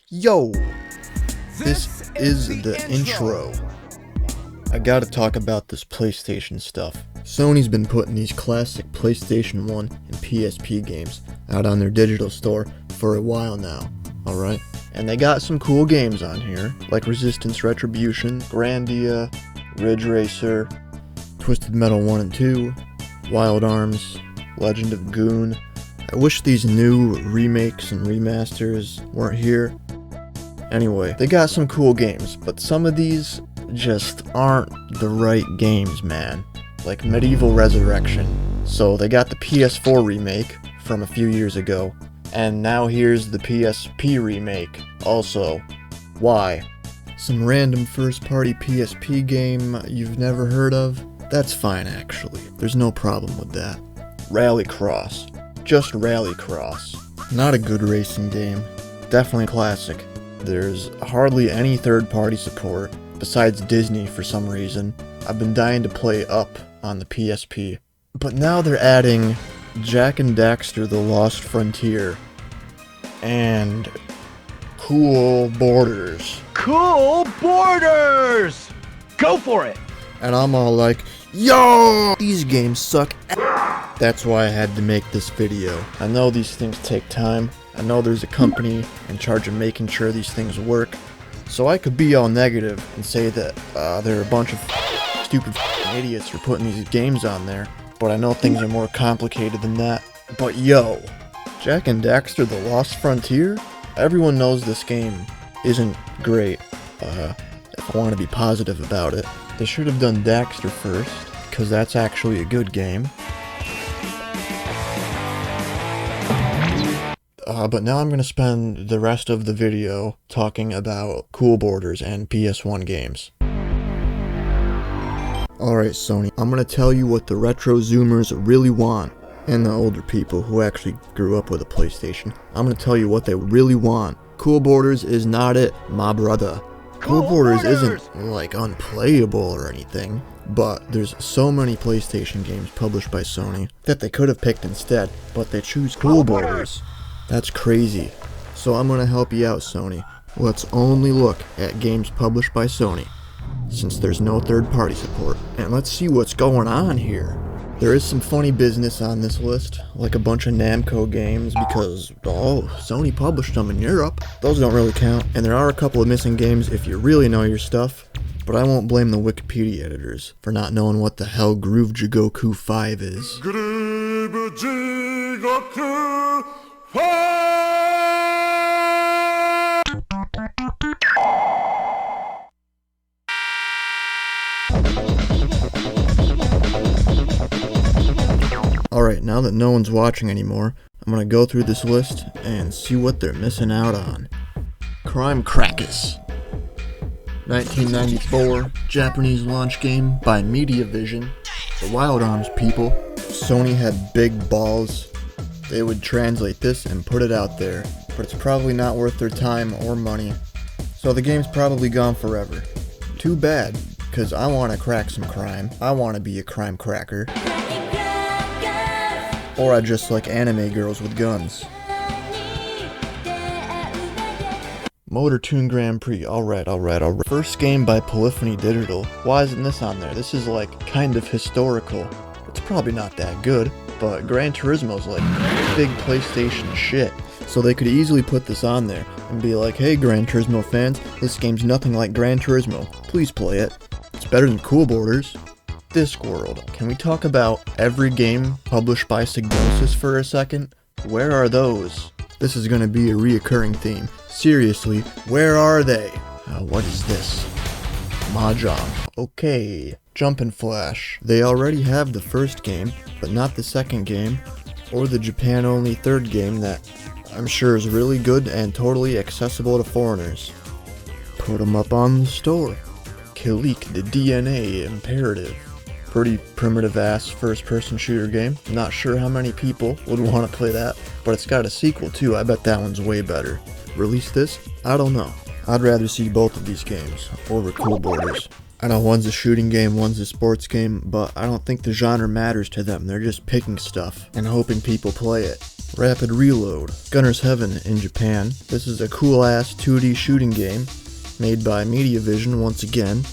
Yo, this is the intro. I gotta talk about this PlayStation stuff. Sony's been putting these classic PlayStation 1 and PSP games out on their digital store for a while now, alright? And they got some cool games on here, like Resistance Retribution, Grandia, Ridge Racer, Twisted Metal 1 and 2, Wild Arms, Legend of Goon. I wish these new remakes and remasters weren't here. Anyway, they got some cool games, but some of these just aren't the right games, man. Like Medieval Resurrection. So they got the PS4 remake from a few years ago, and now here's the PSP remake also. Why? Some random first-party PSP game you've never heard of? That's fine, actually. There's no problem with that. Rallycross. Just Rallycross. Not a good racing game. Definitely a classic. There's hardly any third-party support, besides Disney for some reason. I've been dying to play Up on the PSP. But now they're adding Jak and Daxter The Lost Frontier and Cool Borders. Cool Borders! Go for it! And I'm all like, yo! These games suck. That's why I had to make this video. I know these things take time. I know there's a company in charge of making sure these things work. So I could be all negative and say that there are a bunch of stupid idiots for putting these games on there. But I know things are more complicated than that. But yo, Jak and Daxter The Lost Frontier? Everyone knows this game isn't great. If I want to be positive about it. They should have done Daxter first, because that's actually a good game. But now I'm going to spend the rest of the video talking about Cool Borders and PS1 games. Alright Sony, I'm going to tell you what the retro zoomers really want, and the older people who actually grew up with a PlayStation. I'm going to tell you what they really want. Cool Borders is not it, my brother. Cool Borders isn't, like, unplayable or anything, but there's so many PlayStation games published by Sony that they could have picked instead, but they choose Cool Borders. That's crazy. So I'm gonna help you out, Sony. Let's only look at games published by Sony, since there's no third-party support. And let's see what's going on here. There is some funny business on this list, like a bunch of Namco games, because, Sony published them in Europe. Those don't really count. And there are a couple of missing games if you really know your stuff, but I won't blame the Wikipedia editors for not knowing what the hell Groove Jigoku 5 is. Groove Jigoku 5! Alright, now that no one's watching anymore, I'm gonna go through this list and see what they're missing out on. Crime Crackers. 1994, Japanese launch game by Mediavision. The Wild Arms people. Sony had big balls. They would translate this and put it out there, but it's probably not worth their time or money. So the game's probably gone forever. Too bad, because I want to crack some crime. I want to be a crime cracker. Or I just like anime girls with guns. Motor Tune Grand Prix, alright. First game by Polyphony Digital. Why isn't this on there? This is like kind of historical. It's probably not that good, but Gran Turismo's like big PlayStation shit. So they could easily put this on there and be like, hey Gran Turismo fans, this game's nothing like Gran Turismo. Please play it. It's better than Cool Borders. Discworld. Can we talk about every game published by Psygnosis for a second? Where are those? This is gonna be a reoccurring theme. Seriously, where are they? What is this? Mahjong. Okay. Jumpin' Flash. They already have the first game, but not the second game, or the Japan-only third game that I'm sure is really good and totally accessible to foreigners. Put them up on the store. Kilik the DNA Imperative. Pretty primitive-ass first-person shooter game. Not sure how many people would want to play that, but it's got a sequel too. I bet that one's way better. Release this? I don't know. I'd rather see both of these games over Cool Borders. I know one's a shooting game, one's a sports game, but I don't think the genre matters to them. They're just picking stuff and hoping people play it. Rapid Reload, Gunner's Heaven in Japan. This is a cool-ass 2D shooting game made by Mediavision once again.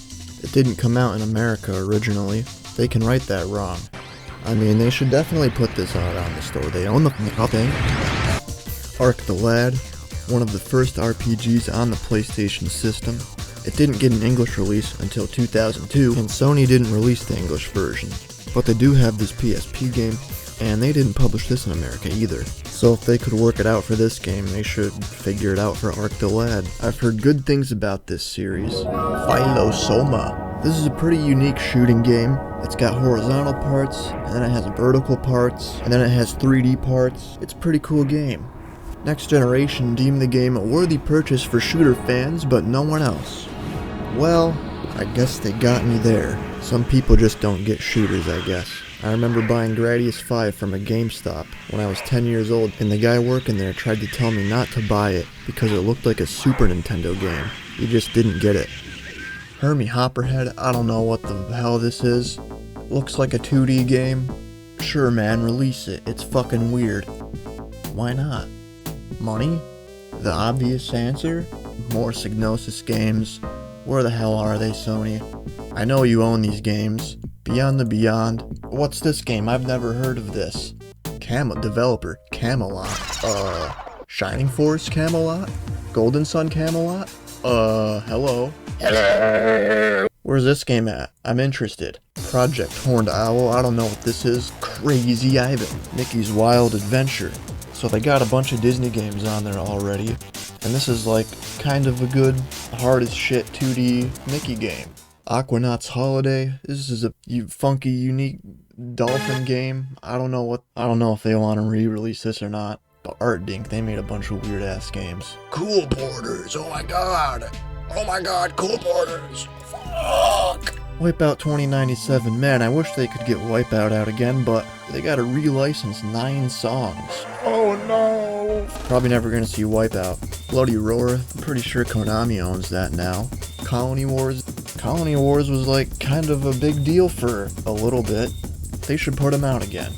It didn't come out in America originally. They can write that wrong. I mean, they should definitely put this out on the store. They own the thing. Ark the Lad, one of the first RPGs on the PlayStation system. It didn't get an English release until 2002, and Sony didn't release the English version. But they do have this PSP game, and they didn't publish this in America either. So if they could work it out for this game, they should figure it out for Ark the Lad. I've heard good things about this series. Philosoma. This is a pretty unique shooting game. It's got horizontal parts, and then it has vertical parts, and then it has 3D parts. It's a pretty cool game. Next Generation deemed the game a worthy purchase for shooter fans, but no one else. Well, I guess they got me there. Some people just don't get shooters, I guess. I remember buying Gradius 5 from a GameStop when I was 10 years old, and the guy working there tried to tell me not to buy it because it looked like a Super Nintendo game. He just didn't get it. Hermie Hopperhead, I don't know what the hell this is. Looks like a 2D game. Sure man, release it. It's fucking weird. Why not? Money? The obvious answer? More Psygnosis games. Where the hell are they, Sony? I know you own these games. Beyond the Beyond. What's this game? I've never heard of this. Developer Camelot. Shining Force Camelot? Golden Sun Camelot? Hello? Hello? Where's this game at? I'm interested. Project Horned Owl, I don't know what this is. Crazy Ivan. Mickey's Wild Adventure. So they got a bunch of Disney games on there already. And this is like kind of a good, hard as shit 2D Mickey game. Aquanaut's Holiday. This is a funky, unique dolphin game. I don't know if they want to re-release this or not. But Art Dink, they made a bunch of weird ass games. Cool Borders, oh my god, Cool Borders. Fuck. Wipeout 2097, man, I wish they could get Wipeout out again, but they gotta re-license 9 songs. Oh no! Probably never gonna see Wipeout. Bloody Roar, I'm pretty sure Konami owns that now. Colony Wars was like kind of a big deal for a little bit. They should put them out again.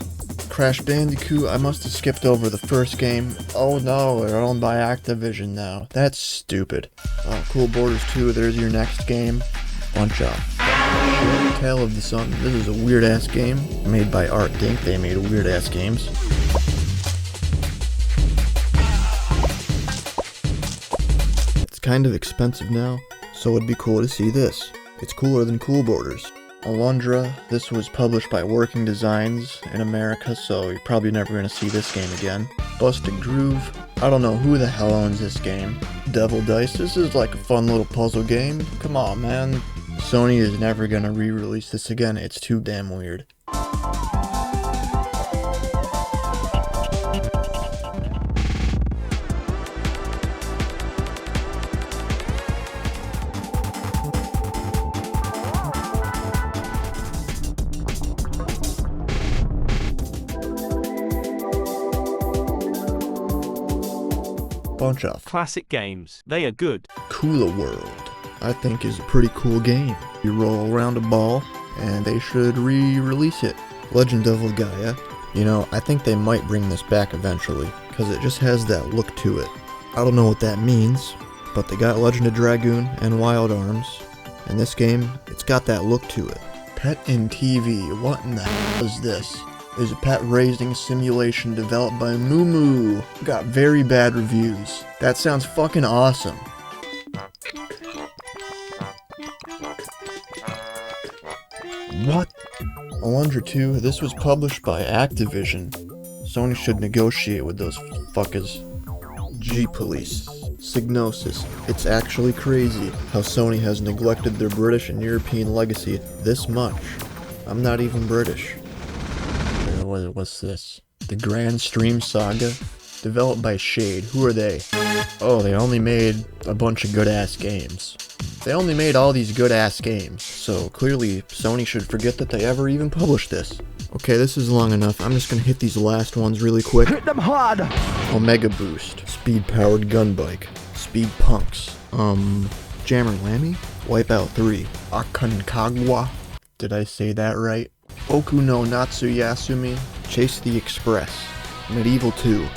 Crash Bandicoot, I must have skipped over the first game. Oh no, they're owned by Activision now. That's stupid. Cool Borders 2, there's your next game. Bunch of Tale of the Sun. This is a weird ass game made by Art Dink. They made weird ass games. It's kind of expensive now, so it'd be cool to see this. It's cooler than Cool Borders. Alundra, this was published by Working Designs in America, so you're probably never going to see this game again. Busted Groove, I don't know who the hell owns this game. Devil Dice, this is like a fun little puzzle game. Come on, man. Sony is never going to re-release this again, it's too damn weird. Bunch of classic games. They are good. Cooler World, I think, is a pretty cool game. You roll around a ball, and they should re-release it. Legend of Gaia, you know, I think they might bring this back eventually, because it just has that look to it. I don't know what that means, but they got Legend of Dragoon and Wild Arms, and this game, it's got that look to it. Pet in TV, what in the hell is this? Is a pet raising simulation developed by Moo Moo. Got very bad reviews. That sounds fucking awesome. What? Alundra 2, this was published by Activision. Sony should negotiate with those fuckers. G-Police. Psygnosis. It's actually crazy how Sony has neglected their British and European legacy this much. I'm not even British. What's this? The Grand Stream Saga? Developed by Shade. Who are they? Oh, they only made a bunch of good-ass games. They only made all these good-ass games, so clearly Sony should forget that they ever even published this. Okay, this is long enough. I'm just gonna hit these last ones really quick. Hit them hard! Omega Boost. Speed-powered gun bike. Speed Punks. Jammer Lammy? Wipeout 3. Aconcagua. Did I say that right? Oku no Natsuyasumi, Chase the Express. Medieval 2.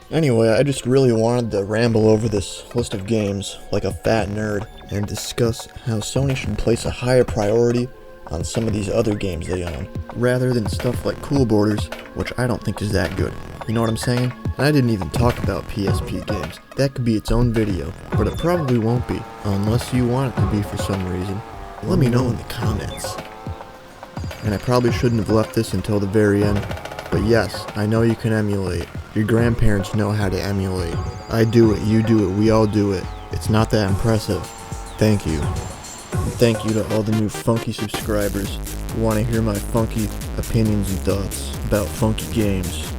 Anyway, I just really wanted to ramble over this list of games like a fat nerd and discuss how Sony should place a higher priority on some of these other games they own, rather than stuff like Cool Borders, which I don't think is that good. You know what I'm saying? And I didn't even talk about PSP games. That could be its own video, but it probably won't be, unless you want it to be for some reason. Let me know in the comments. And I probably shouldn't have left this until the very end, but yes, I know you can emulate. Your grandparents know how to emulate. I do it, you do it, we all do it. It's not that impressive. Thank you. And thank you to all the new funky subscribers who want to hear my funky opinions and thoughts about funky games.